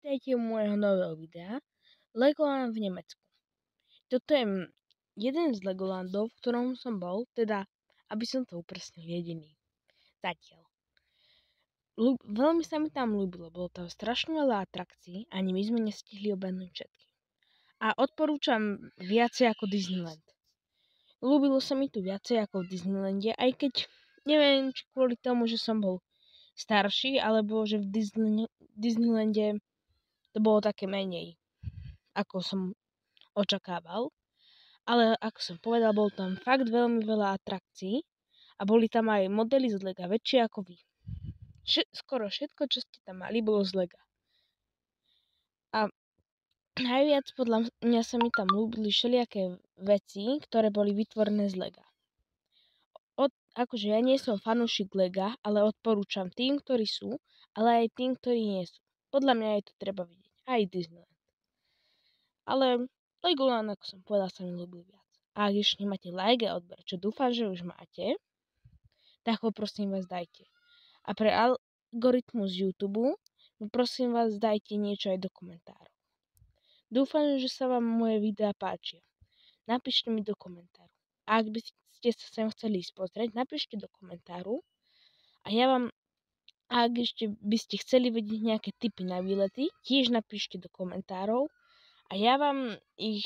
Vítajte u môjho nového videa Legoland v Nemecku. Toto je jeden z Legolandov, v ktorom som bol, teda, aby som to upresnil, jediný. Zatiaľ. Veľmi sa mi tam ľúbilo, bolo tam strašne veľa atrakcií, ani my sme nestihli obehnúť všetky. A odporúčam viacej ako Disneyland. Ľúbilo sa mi tu viacej ako v Disneylande, aj keď neviem, či kvôli tomu, že som bol starší, alebo že v Disneylande to bolo také menej, ako som očakával. Ale ako som povedal, bol tam fakt veľmi veľa atrakcií a boli tam aj modely z Lega, väčšie ako vy. Skoro všetko, čo ste tam mali, bolo z Lega. A najviac podľa mňa sa mi tam ľúbili všelijaké veci, ktoré boli vytvorené z Lega. Akože ja nie som fanúšik Lega, ale odporúčam tým, ktorí sú, ale aj tým, ktorí nie sú. Podľa mňa je to treba vidieť. Aj Disneyland. Ale Legoland, ako som povedal, sa mi ľúbil viac. A ak ešte nemáte like a odber, čo dúfam, že už máte, tak ho prosím vás dajte. A pre algoritmus YouTube prosím vás dajte niečo aj do komentárov. Dúfam, že sa vám moje videá páčia. Napíšte mi do komentáru. A ak by ste sa sem chceli ísť pozrieť, napíšte do komentáru. A ja vám, ak ešte by ste chceli vedieť nejaké tipy na výlety, tiež napíšte do komentárov. A ja vám ich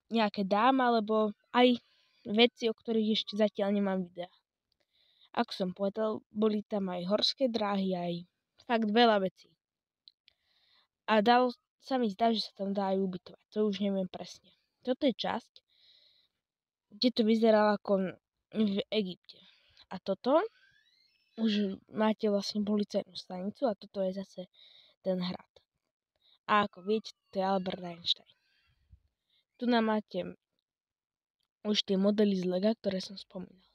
nejaké dám, alebo aj veci, o ktorých ešte zatiaľ nemám videa. Ako som povedal, boli tam aj horské dráhy, aj fakt veľa vecí. A sa mi zdá, že sa tam dá aj ubytovať, to už neviem presne. Toto je časť, kde to vyzeralo ako v Egypte. A toto už máte vlastne policajnú stanicu a toto je zase ten hrad. A ako viete, to je Albert Einstein. Tu nám máte už tie modely z Lega, ktoré som spomínal.